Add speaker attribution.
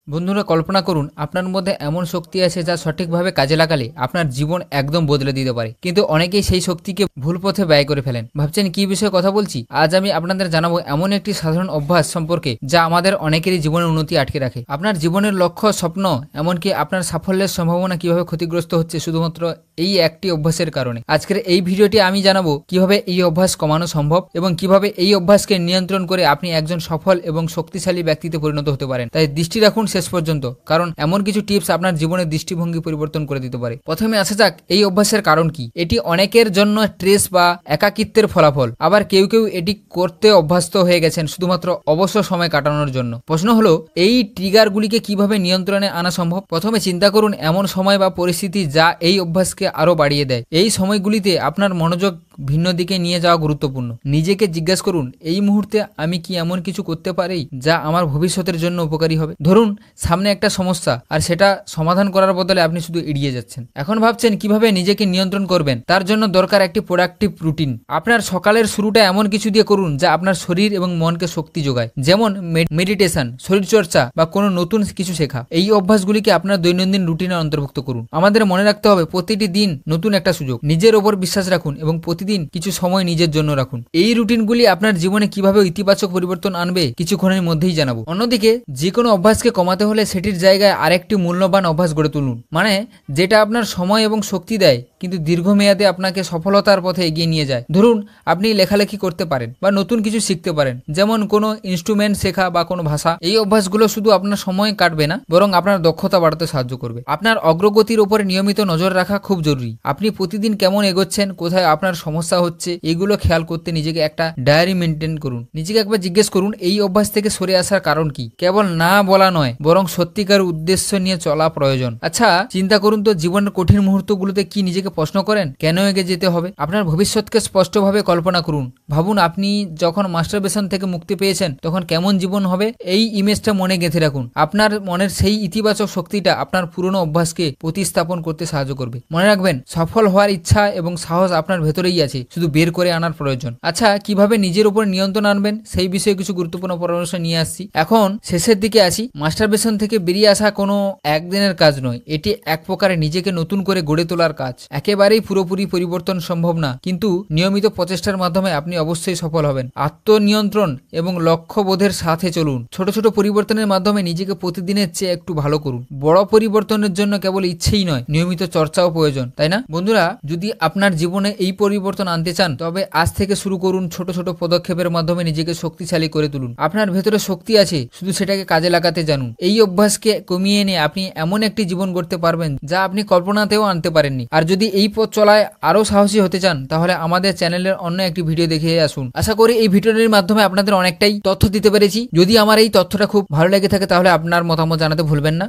Speaker 1: বন্ধুরা কল্পনা করুন আপনার মধ্যে এমন শক্তি আছে যা সঠিকভাবে কাজে লাগালে আপনার জীবন একদম বদলে দিতে পারে, কিন্তু অনেকেই সেই শক্তিকে ভুল পথে ব্যয় করে ফেলেন। ভাবছেন কি বিষয়ে কথা বলছি? আজ আমি আপনাদের জানাবো এমন একটি সাধারণ অভ্যাস সম্পর্কে যা আমাদের অনেকেরই জীবনের উন্নতি আটকে রাখে। আপনার জীবনের লক্ষ্য, স্বপ্ন, এমনকি আপনার সাফল্যের সম্ভাবনা কিভাবে ক্ষতিগ্রস্ত হচ্ছে শুধুমাত্র এই একটি অভ্যাসের কারণে। আজকের এই ভিডিওটি আমি জানাবো কিভাবে এই অভ্যাস কমানো সম্ভব এবং কিভাবে এই অভ্যাসকে নিয়ন্ত্রণ করে আপনি একজন সফল এবং শক্তিশালী ব্যক্তিতে পরিণত হতে পারেন। তাই দৃষ্টি রাখুন শেষ পর্যন্ত, কারণ এমন কিছু টিপস আপনার জীবনের দৃষ্টিভঙ্গি পরিবর্তন করে দিতে পারে। প্রথমে আসা যাক এই অভ্যাসের কারণ কি। এটি অনেকের জন্য স্ট্রেস বা একাকিত্বের ফলাফল, আবার কেউ কেউ এটি করতে অভ্যস্ত হয়ে গেছেন শুধুমাত্র অবসর সময় কাটানোর জন্য। প্রশ্ন হলো এই ট্রিগারগুলিকে কিভাবে নিয়ন্ত্রণে আনা সম্ভব। প্রথমে চিন্তা করুন এমন সময় বা পরিস্থিতি যা এই অভ্যাসকে আরো বাড়িয়ে দেয়। এই সময়গুলিতে আপনার মনোযোগ ভিন্ন দিকে নিয়ে যাওয়া গুরুত্বপূর্ণ। নিজেকে জিজ্ঞাসা করুন, এই মুহূর্তে আমি কি এমন কিছু করতে পারি যা আমার ভবিষ্যতের জন্য উপকারী হবে। ধরুন সামনে একটা সমস্যা আর সেটা সমাধান করার বদলে আপনি শুধু এড়িয়ে যাচ্ছেন। এখন ভাবছেন কিভাবে নিজেকে নিয়ন্ত্রণ করবেন। তার জন্য দরকার একটি প্রোডাক্টিভ রুটিন। আপনার সকালের শুরুটা এমন কিছু দিয়ে করুন যা আপনার শরীর এবং মনকে শক্তি যোগায়, যেমন মেডিটেশন, শরীরচর্চা বা কোনো নতুন কিছু শেখা। এই অভ্যাসগুলিকে আপনার দৈনন্দিন রুটিনে অন্তর্ভুক্ত করুন। আমাদের মনে রাখতে হবে প্রতিটি দিন নতুন একটা সুযোগ। নিজের ওপর বিশ্বাস রাখুন এবং প্রতিদিন কিছু সময় নিজের জন্য রাখুন। এই রুটিনগুলি আপনার জীবনে কিভাবে ইতিবাচক পরিবর্তন আনবে কিছুক্ষণের মধ্যেই জানাবো। অন্যদিকে যে কোনো অভ্যাসকে কমাতে হলে সেটির জায়গায় আরেকটি মূল্যবান অভ্যাস গড়ে তুলুন, মানে যেটা আপনার সময় এবং শক্তি দেয় কিন্তু দীর্ঘমেয়াদে আপনাকে সফলতার পথে এগিয়ে নিয়ে যায়। ধরুন আপনি লেখালেখি করতে পারেন বা নতুন কিছু শিখতে পারেন, যেমন কোনো ইনস্ট্রুমেন্ট শেখা বা কোনো ভাষা। এই অভ্যাসগুলো শুধু আপনার সময় কাটবে না, বরং আপনার দক্ষতা বাড়াতে সাহায্য করবে। আপনার অগ্রগতির উপরে নিয়মিত নজর রাখা খুব জরুরি। আপনি প্রতিদিন কেমন এগোচ্ছেন, কোথায় আপনার সমস্যা হচ্ছে, এগুলো খেয়াল করতে নিজেকে একটা ডায়েরি মেনটেন করুন। নিজেকে একবার জিজ্ঞেস করুন এই অভ্যাস থেকে সরে আসার কারণ কি। কেবল না বলা নয়, বরং সত্যিকার উদ্দেশ্য নিয়ে চলা প্রয়োজন। আচ্ছা চিন্তা করুন তো, জীবনের কঠিন মুহূর্তগুলোতে কি নিজেকে প্রশ্ন করেন কেন এগিয়ে যেতে হবে। আপনার ভবিষ্যৎকে স্পষ্টভাবে কল্পনা করুন। ভাবুন আপনি যখন মাস্টারবেশন থেকে মুক্তি পেয়েছেন তখন কেমন জীবন হবে। এই ইমেজটা মনে গেঁথে রাখুন। আপনার মনের সেই ইতিবাচক শক্তিটা আপনার পুরনো অভ্যাসকে প্রতিস্থাপন করতে সাহায্য করবে। মনে রাখবেন, সফল হওয়ার ইচ্ছা এবং সাহস আপনার ভেতরেই আছে, শুধু বের করে আনার প্রয়োজন। আচ্ছা কিভাবে নিজের উপর নিয়ন্ত্রণ আনবেন সেই বিষয়ে কিছু গুরুত্বপূর্ণ পরামর্শ নিয়ে আসছি। এখন শেষের দিকে আসি। মাস্টারবেশন থেকে বেরিয়ে আসা কোনো একদিনের কাজ নয়, এটি এক প্রকারে নিজেকে নতুন করে গড়ে তোলার কাজ। একেবারেই পুরোপুরি পরিবর্তন সম্ভব না, কিন্তু নিয়মিত প্রচেষ্টার মাধ্যমে আপনি অবশ্যই সফল হবেন। আত্মনিয়ন্ত্রণ এবং লক্ষ্যবোধের সাথে চলুন। ছোট ছোট পরিবর্তনের মাধ্যমে নিজেকে প্রতিদিনের চেয়ে একটু ভালো করুন। বড় পরিবর্তনের জন্য কেবল ইচ্ছেই নয়, নিয়মিত চর্চাও প্রয়োজন, তাই না বন্ধুরা? যদি আপনার জীবনে এই পরিবর্তন আনতে চান তবে আজ থেকে শুরু করুন। ছোট ছোট পদক্ষেপের মাধ্যমে নিজেকে শক্তিশালী করে তুলুন। আপনার ভেতরে শক্তি আছে, শুধু সেটাকে কাজে লাগাতে জানুন। এই অভ্যাসকে কমিয়ে এনে আপনি এমন একটি জীবন গড়তে পারবেন যা আপনি কল্পনাতেও আনতে পারেননি। আর যদি এই পথ চলায় আরো সাহসী হতে চান তাহলে আমাদের চ্যানেলের অন্য একটি ভিডিও দেখে আসুন। আশা করি এই ভিডিওটির মাধ্যমে আপনাদের অনেকটাই তথ্য দিতে পেরেছি। যদি আমার এই তথ্যটা খুব ভালো লেগে থাকে তাহলে আপনার মতামত জানাতে ভুলবেন না।